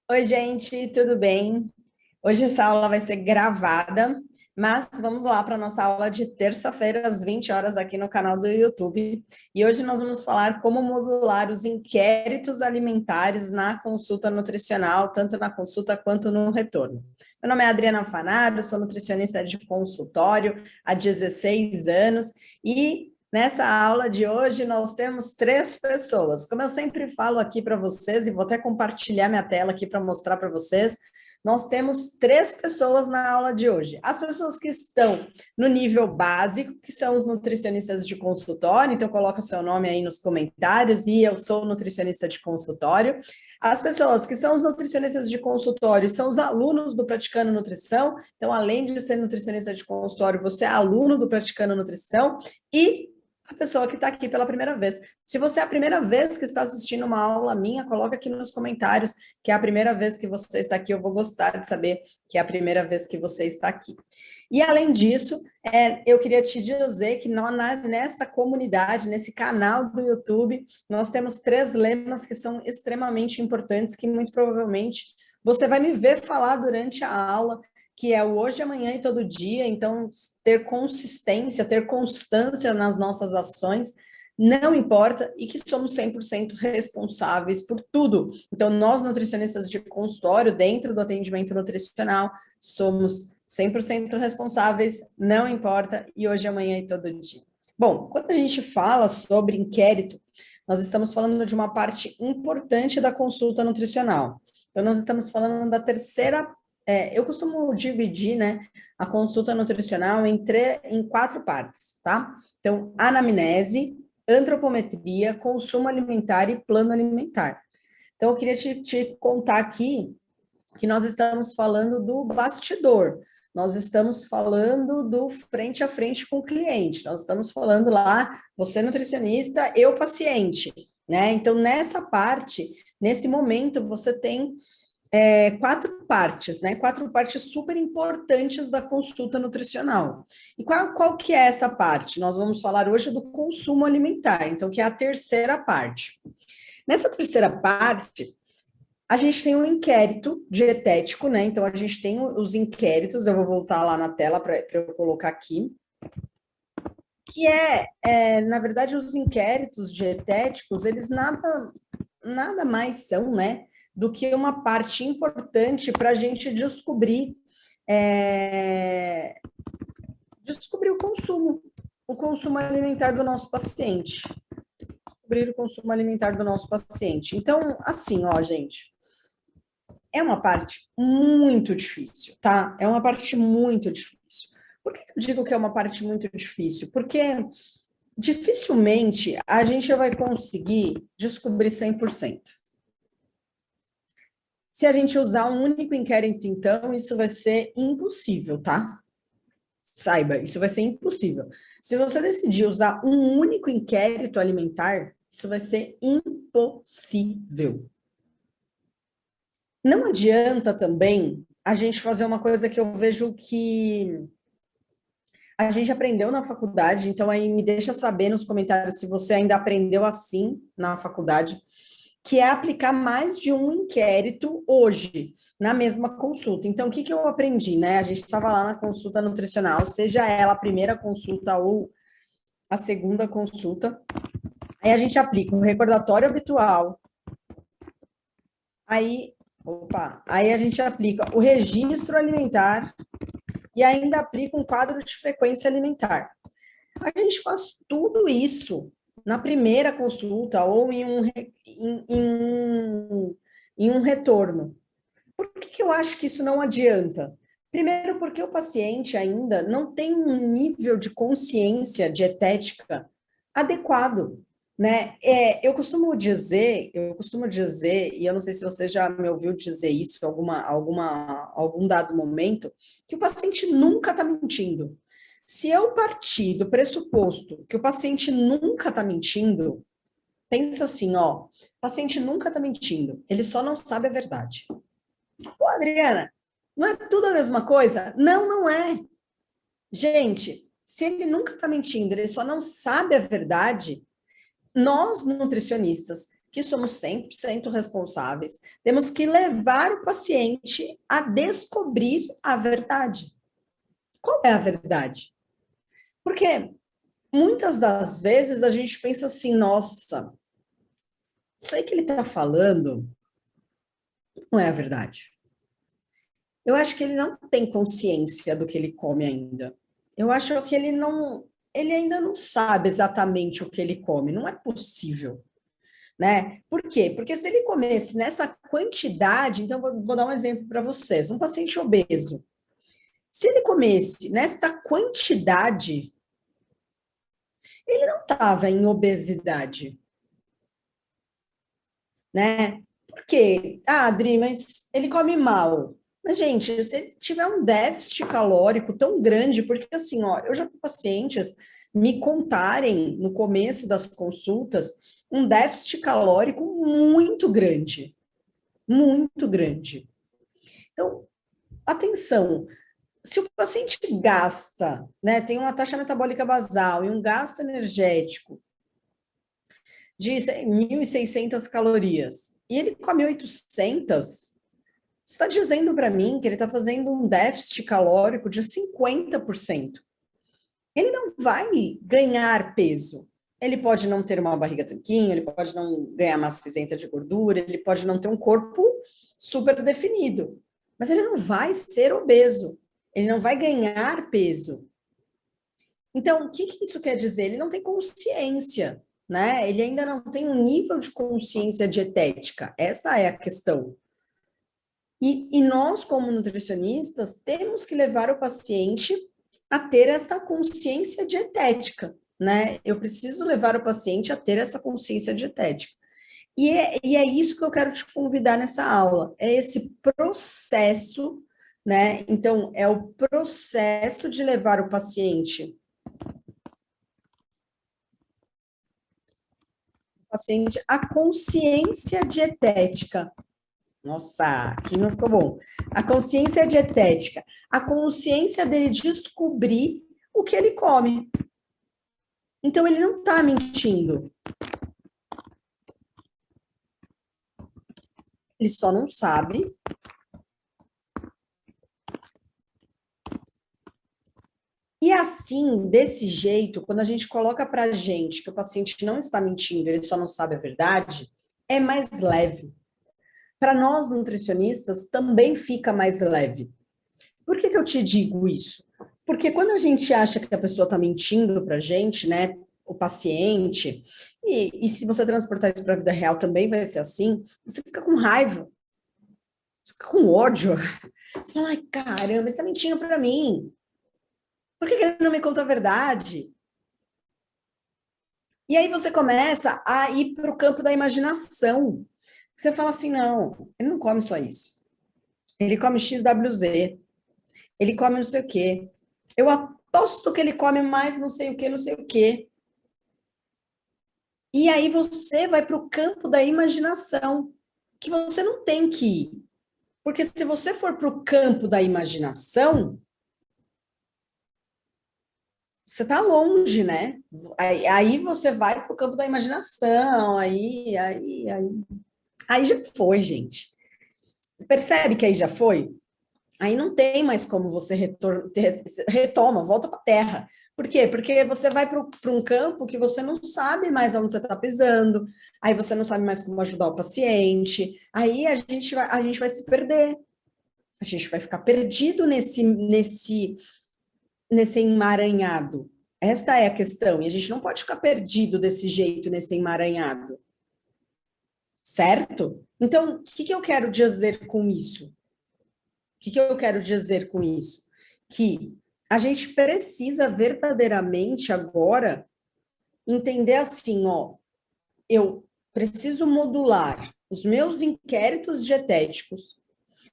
Oi, gente, tudo bem? Hoje essa aula vai ser gravada, mas vamos lá para a nossa aula de terça-feira, às 20 horas, aqui no canal do YouTube. E hoje nós vamos falar como modular os inquéritos alimentares na consulta nutricional, tanto na consulta quanto no retorno. Meu nome é Adriana Fanaro, sou nutricionista de consultório há 16 anos e nessa aula de hoje, nós temos três pessoas. Como eu sempre falo aqui para vocês, e vou até compartilhar minha tela aqui para mostrar para vocês, nós temos três pessoas na aula de hoje. As pessoas que estão no nível básico, que são os nutricionistas de consultório, então coloca seu nome aí nos comentários, e eu sou nutricionista de consultório. As pessoas que são os nutricionistas de consultório são os alunos do Praticando Nutrição, então além de ser nutricionista de consultório, você é aluno do Praticando Nutrição, e a pessoa que está aqui pela primeira vez. Se você é a primeira vez que está assistindo uma aula minha, coloca aqui nos comentários que é a primeira vez que você está aqui. Eu vou gostar de saber que é a primeira vez que você está aqui. E além disso, eu queria te dizer que nesta comunidade, nesse canal do YouTube, nós temos três lemas que são extremamente importantes, que muito provavelmente você vai me ver falar durante a aula, que é o hoje, amanhã e todo dia. Então, ter consistência, ter constância nas nossas ações, não importa, e que somos 100% responsáveis por tudo. Então, nós, nutricionistas de consultório, dentro do atendimento nutricional, somos 100% responsáveis, não importa, e hoje, amanhã e todo dia. Bom, quando a gente fala sobre inquérito, nós estamos falando de uma parte importante da consulta nutricional. Então, nós estamos falando da terceira. Eu costumo dividir, né, a consulta nutricional em quatro partes, tá? Então, anamnese, antropometria, consumo alimentar e plano alimentar. Então, eu queria te contar aqui que nós estamos falando do bastidor, nós estamos falando do frente a frente com o cliente, nós estamos falando lá, você nutricionista, eu paciente, né? Então, nessa parte, nesse momento, você tem quatro partes, né? Quatro partes super importantes da consulta nutricional. E qual que é essa parte? Nós vamos falar hoje do consumo alimentar, então, que é a terceira parte. Nessa terceira parte, a gente tem um inquérito dietético, né? Então, a gente tem os inquéritos, eu vou voltar lá na tela para eu colocar aqui, que na verdade, os inquéritos dietéticos, eles nada mais são, né, do que uma parte importante para a gente descobrir o consumo alimentar do nosso paciente. Descobrir o consumo alimentar do nosso paciente. Então, assim, ó, gente, é uma parte muito difícil, tá? É uma parte muito difícil. Por que eu digo que é uma parte muito difícil? Porque dificilmente a gente vai conseguir descobrir 100%. Se a gente usar um único inquérito, então, isso vai ser impossível, tá? Saiba, isso vai ser impossível. Se você decidir usar um único inquérito alimentar, isso vai ser impossível. Não adianta também a gente fazer uma coisa que eu vejo que a gente aprendeu na faculdade, então aí me deixa saber nos comentários se você ainda aprendeu assim na faculdade, que é aplicar mais de um inquérito hoje, na mesma consulta. Então, o que eu aprendi, né? A gente estava lá na consulta nutricional, seja ela a primeira consulta ou a segunda consulta, aí a gente aplica um recordatório habitual, aí a gente aplica o registro alimentar e ainda aplica um quadro de frequência alimentar. A gente faz tudo isso na primeira consulta ou em um retorno. Por que eu acho que isso não adianta? Primeiro, porque o paciente ainda não tem um nível de consciência dietética adequado, né? Eu costumo dizer, e eu não sei se você já me ouviu dizer isso em algum dado momento, que o paciente nunca está mentindo. Se eu partir do pressuposto que o paciente nunca está mentindo, pensa assim, ó, o paciente nunca está mentindo, ele só não sabe a verdade. Pô, Adriana, não é tudo a mesma coisa? Não, não é. Gente, se ele nunca está mentindo, ele só não sabe a verdade, nós, nutricionistas, que somos 100% responsáveis, temos que levar o paciente a descobrir a verdade. Qual é a verdade? Porque muitas das vezes a gente pensa assim, nossa, isso aí que ele está falando não é a verdade. Eu acho que ele não tem consciência do que ele come ainda. Eu acho que ele ainda não sabe exatamente o que ele come. Não é possível, né? Por quê? Porque se ele comesse nessa quantidade, então vou dar um exemplo para vocês. Um paciente obeso, se ele comesse nesta quantidade, ele não estava em obesidade, né? Por quê? Ah, Adri, mas ele come mal. Mas, gente, se ele tiver um déficit calórico tão grande, porque assim, ó, eu já vi pacientes me contarem no começo das consultas um déficit calórico muito grande, muito grande. Então, atenção, se o paciente gasta, né, tem uma taxa metabólica basal e um gasto energético de 1.600 calorias, e ele come 800, você está dizendo para mim que ele está fazendo um déficit calórico de 50%. Ele não vai ganhar peso. Ele pode não ter uma barriga tanquinho, ele pode não ganhar massa isenta de gordura, ele pode não ter um corpo super definido, mas ele não vai ser obeso, ele não vai ganhar peso. Então, o que isso quer dizer? Ele não tem consciência, né? Ele ainda não tem um nível de consciência dietética. Essa é a questão. E nós, como nutricionistas, temos que levar o paciente a ter esta consciência dietética, né? Eu preciso levar o paciente a ter essa consciência dietética. E é isso que eu quero te convidar nessa aula, é esse processo, né? Então, é o processo de levar o paciente à consciência dietética. Nossa, aqui não ficou bom. A consciência dietética, a consciência dele descobrir o que ele come. Então, ele não está mentindo. Ele só não sabe. E assim, desse jeito, quando a gente coloca para a gente que o paciente não está mentindo, ele só não sabe a verdade, é mais leve. Para nós nutricionistas, também fica mais leve. Por que eu te digo isso? Porque quando a gente acha que a pessoa está mentindo para a gente, né, o paciente, e se você transportar isso para a vida real também vai ser assim, você fica com raiva, você fica com ódio. Você fala, ai, caramba, ele está mentindo para mim. Por que ele não me conta a verdade? E aí você começa a ir para o campo da imaginação. Você fala assim, não, ele não come só isso. Ele come XWZ, ele come não sei o quê. Eu aposto que ele come mais não sei o quê, não sei o quê. E aí você vai para o campo da imaginação, que você não tem que ir. Porque se você for para o campo da imaginação, você está longe, né? Aí você vai para o campo da imaginação, aí já foi, gente. Você percebe que aí já foi? Aí não tem mais como você retoma, volta para a terra. Por quê? Porque você vai para um campo que você não sabe mais onde você está pisando, aí você não sabe mais como ajudar o paciente, aí a gente vai se perder, a gente vai ficar perdido nesse emaranhado. Esta é a questão, e a gente não pode ficar perdido desse jeito, nesse emaranhado. Certo? Então, o que eu quero dizer com isso? O que eu quero dizer com isso? Que a gente precisa verdadeiramente agora entender assim, ó, eu preciso modular os meus inquéritos dietéticos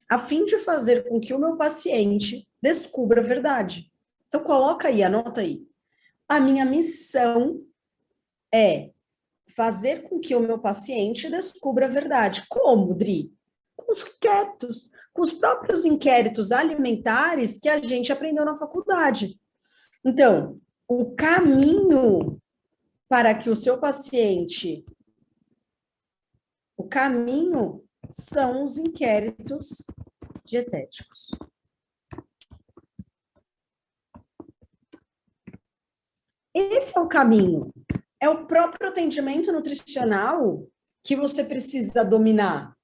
a fim de fazer com que o meu paciente descubra a verdade. Então, coloca aí, anota aí. A minha missão é fazer com que o meu paciente descubra a verdade. Como, Dri? Com os inquéritos, com os próprios inquéritos alimentares que a gente aprendeu na faculdade. Então, o caminho para que o seu paciente caminho são os inquéritos dietéticos. Esse é o caminho. É o próprio atendimento nutricional que você precisa dominar.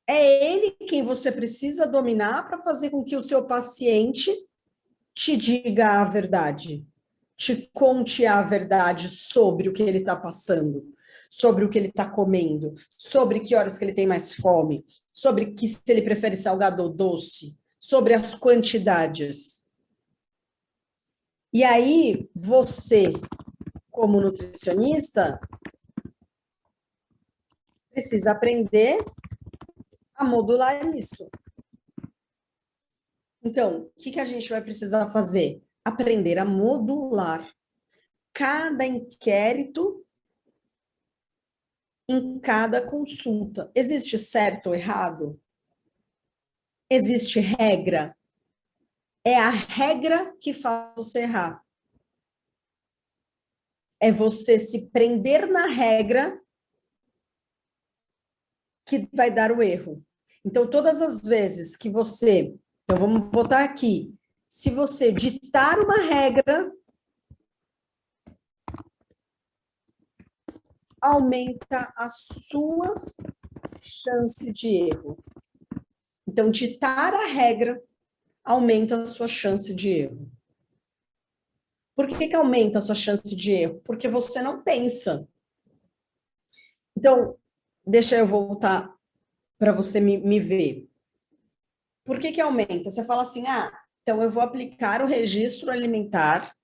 É ele quem você precisa dominar para fazer com que o seu paciente te diga a verdade, te conte a verdade sobre o que ele está passando, sobre o que ele está comendo, sobre que horas que ele tem mais fome, sobre que se ele prefere salgado ou doce, sobre as quantidades. E aí, você, como nutricionista, precisa aprender a modular isso. Então, o que a gente vai precisar fazer? Aprender a modular cada inquérito em cada consulta. Existe certo ou errado? Existe regra? É a regra que faz você errar. É você se prender na regra que vai dar o erro. Então, todas as vezes que você... Então, vamos botar aqui. Se você ditar uma regra, aumenta a sua chance de erro. Então, ditar a regra aumenta a sua chance de erro. Por que aumenta a sua chance de erro? Porque você não pensa. Então, deixa eu voltar para você me ver. Por que aumenta? Você fala assim, então eu vou aplicar o registro alimentar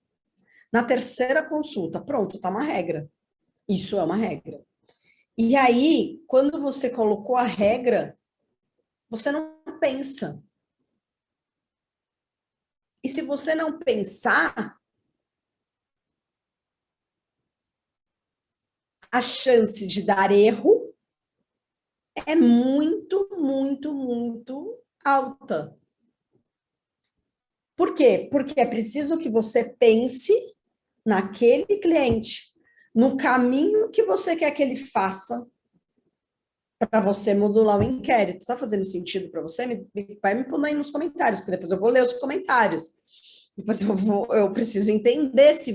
na terceira consulta. Pronto, tá uma regra. Isso é uma regra. E aí, quando você colocou a regra, você não pensa. E se você não pensar, a chance de dar erro é muito, muito, muito alta. Por quê? Porque é preciso que você pense naquele cliente, no caminho que você quer que ele faça para você modular o inquérito. Está fazendo sentido para você? Vai me pondo aí nos comentários, porque depois eu vou ler os comentários. Depois eu preciso entender se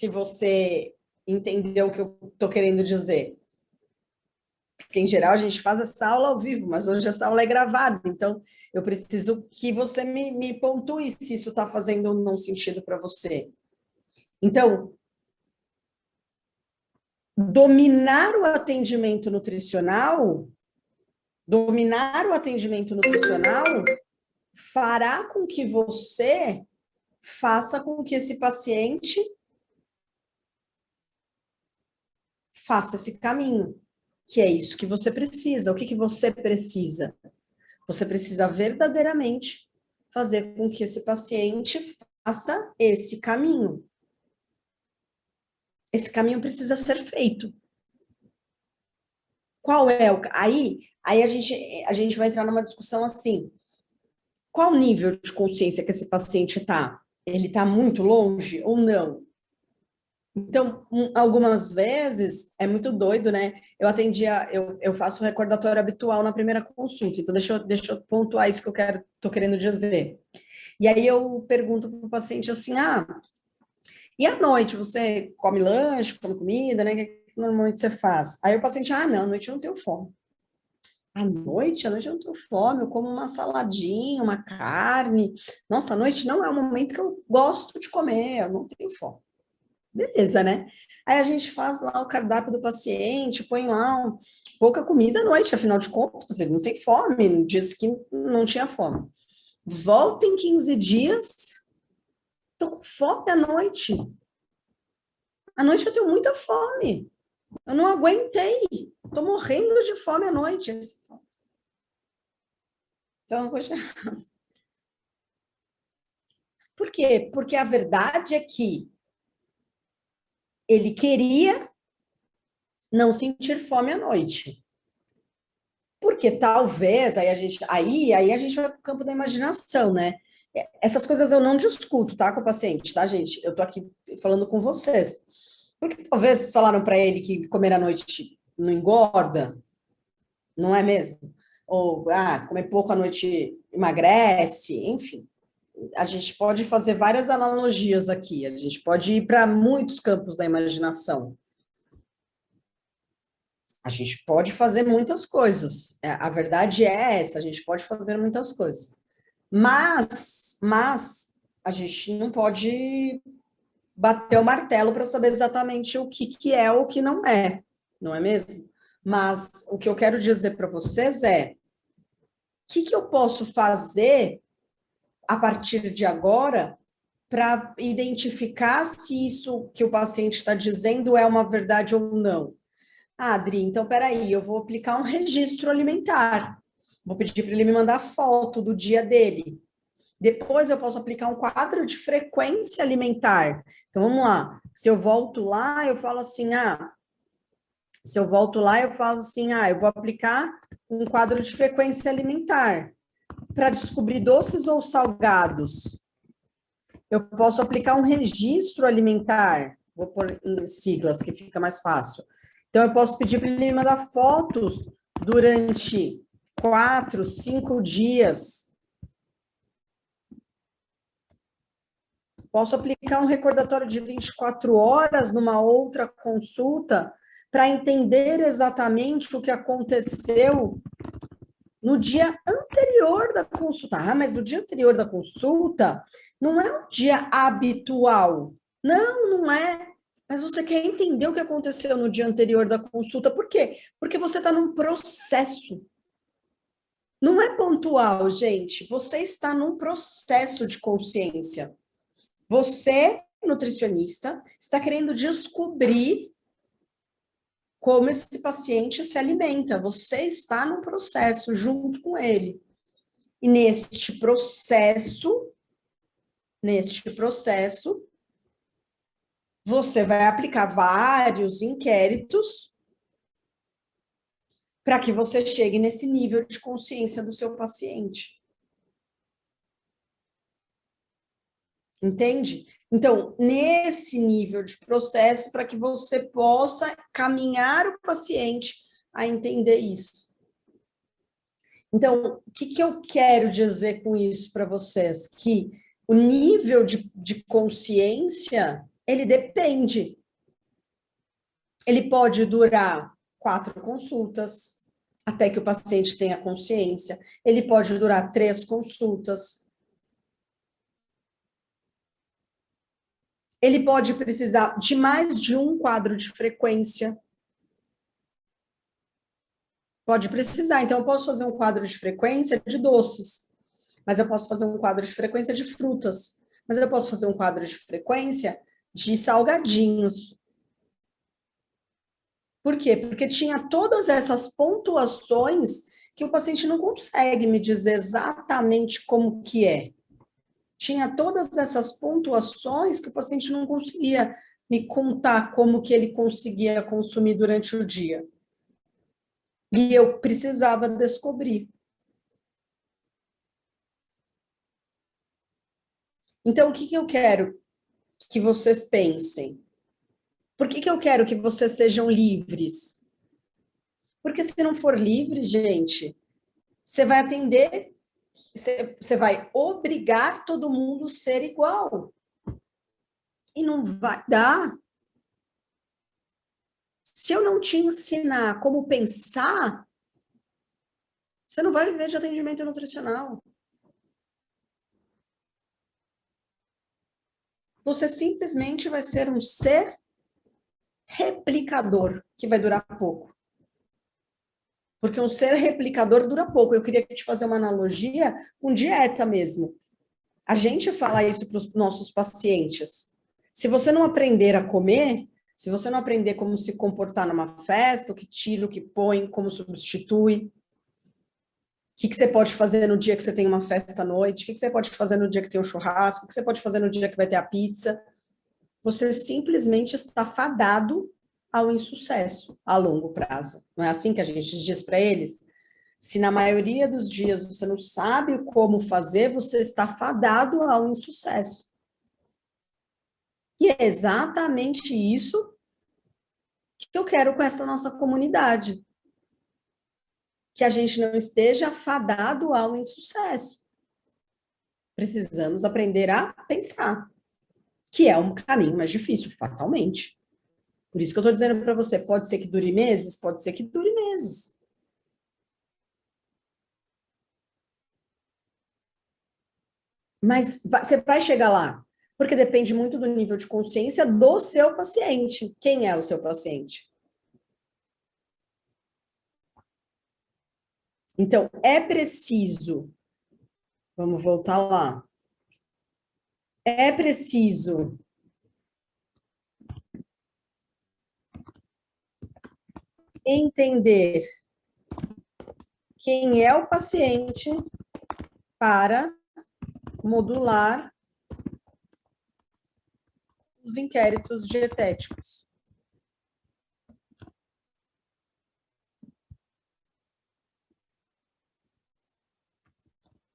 você entendeu o que eu estou querendo dizer. Porque, em geral, a gente faz essa aula ao vivo, mas hoje essa aula é gravada, então eu preciso que você me pontue se isso está fazendo ou não sentido para você. Então, dominar o atendimento nutricional fará com que você faça com que esse paciente faça esse caminho, que é isso que você precisa. O que você precisa? Você precisa verdadeiramente fazer com que esse paciente faça esse caminho. Esse caminho precisa ser feito. Qual é o... Aí a gente vai entrar numa discussão assim, qual o nível de consciência que esse paciente está? Ele está muito longe ou não? Então, algumas vezes, é muito doido, né? Eu faço o recordatório habitual na primeira consulta, então deixa eu pontuar isso que tô querendo dizer. E aí eu pergunto para o paciente assim, e à noite, você come lanche, come comida, né? O que normalmente você faz? Aí o paciente, não, à noite eu não tenho fome. À noite eu não tenho fome, eu como uma saladinha, uma carne. Nossa, à noite não é o momento que eu gosto de comer, eu não tenho fome. Beleza, né? Aí a gente faz lá o cardápio do paciente, põe lá pouca comida à noite, afinal de contas, ele não tem fome, disse que não tinha fome. Volta em 15 dias, tô com fome à noite. À noite eu tenho muita fome. Eu não aguentei. Tô morrendo de fome à noite. Então, poxa. Por quê? Porque a verdade é que ele queria não sentir fome à noite. Porque talvez, aí a gente vai para o campo da imaginação, né? Essas coisas eu não discuto, tá, com o paciente, tá, gente? Eu tô aqui falando com vocês. Porque talvez falaram para ele que comer à noite não engorda, não é mesmo? Ou, comer pouco à noite emagrece, enfim. A gente pode fazer várias analogias aqui, a gente pode ir para muitos campos da imaginação. A gente pode fazer muitas coisas. A verdade é essa, a gente pode fazer muitas coisas. Mas a gente não pode bater o martelo para saber exatamente o que é ou o que não é mesmo? Mas o que eu quero dizer para vocês é: o que eu posso fazer a partir de agora para identificar se isso que o paciente está dizendo é uma verdade ou não? Adri, então peraí, eu vou aplicar um registro alimentar. Vou pedir para ele me mandar foto do dia dele. Depois eu posso aplicar um quadro de frequência alimentar. Então vamos lá. Se eu volto lá, eu falo assim, eu vou aplicar um quadro de frequência alimentar para descobrir doces ou salgados. Eu posso aplicar um registro alimentar. Vou pôr em siglas que fica mais fácil. Então eu posso pedir para ele me mandar fotos durante 4, 5 dias. Posso aplicar um recordatório de 24 horas numa outra consulta para entender exatamente o que aconteceu no dia anterior da consulta. Mas no dia anterior da consulta não é um dia habitual. Não é. Mas você quer entender o que aconteceu no dia anterior da consulta. Por quê? Porque você está num processo. Não é pontual, gente. Você está num processo de consciência. Você, nutricionista, está querendo descobrir como esse paciente se alimenta. Você está num processo junto com ele. E neste processo, você vai aplicar vários inquéritos para que você chegue nesse nível de consciência do seu paciente. Entende? Então, nesse nível de processo, para que você possa caminhar o paciente a entender isso. Então, o que eu quero dizer com isso para vocês? Que o nível de consciência, ele depende. Ele pode durar 4 consultas, até que o paciente tenha consciência. Ele pode durar 3 consultas. Ele pode precisar de mais de um quadro de frequência. Pode precisar. Então, eu posso fazer um quadro de frequência de doces, mas eu posso fazer um quadro de frequência de frutas, mas eu posso fazer um quadro de frequência de salgadinhos. Por quê? Porque tinha todas essas pontuações que o paciente não consegue me dizer exatamente como que é. Tinha todas essas pontuações que o paciente não conseguia me contar como que ele conseguia consumir durante o dia. E eu precisava descobrir. Então, o que eu quero que vocês pensem? Por que eu quero que vocês sejam livres? Porque se não for livre, gente, você vai atender, você vai obrigar todo mundo a ser igual. E não vai dar. Se eu não te ensinar como pensar, você não vai viver de atendimento nutricional. Você simplesmente vai ser um ser replicador, que vai durar pouco. Porque um ser replicador dura pouco. Eu queria te fazer uma analogia com dieta mesmo. A gente fala isso para os nossos pacientes. Se você não aprender a comer, se você não aprender como se comportar numa festa, o que tira, o que põe, como substitui, o que você pode fazer no dia que você tem uma festa à noite, o que você pode fazer no dia que tem um churrasco, o que você pode fazer no dia que vai ter a pizza. Você simplesmente está fadado ao insucesso a longo prazo. Não é assim que a gente diz para eles? Se na maioria dos dias você não sabe como fazer, você está fadado ao insucesso. E é exatamente isso que eu quero com essa nossa comunidade. Que a gente não esteja fadado ao insucesso. Precisamos aprender a pensar, que é um caminho mais difícil, fatalmente. Por isso que eu estou dizendo para você, pode ser que dure meses? Pode ser que dure meses. Mas você vai chegar lá, porque depende muito do nível de consciência do seu paciente. Quem é o seu paciente? Então, é preciso, vamos voltar lá, é preciso entender quem é o paciente para modular os inquéritos dietéticos.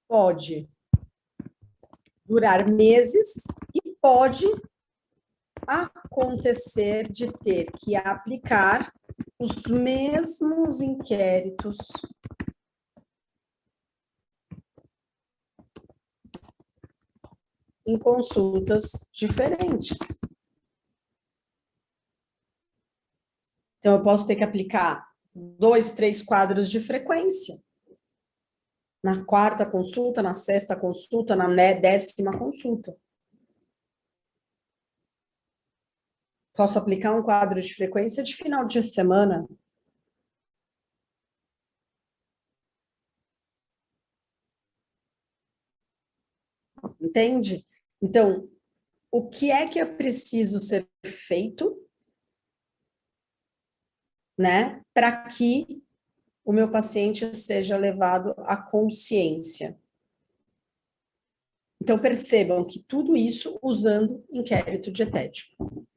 Pode durar meses e pode acontecer de ter que aplicar os mesmos inquéritos em consultas diferentes. Então, eu posso ter que aplicar 2, 3 quadros de frequência. Na quarta consulta, na sexta consulta, na 10ª consulta. Posso aplicar um quadro de frequência de final de semana. Entende? Então, o que é preciso ser feito, né, para que o meu paciente seja levado à consciência? Então, percebam que tudo isso usando inquérito dietético.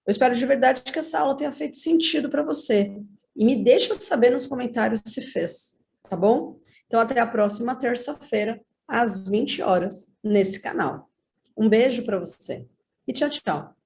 Eu espero de verdade que essa aula tenha feito sentido para você. E me deixa saber nos comentários se fez, tá bom? Então, até a próxima terça-feira, às 20 horas, nesse canal. Um beijo para você e tchau, tchau.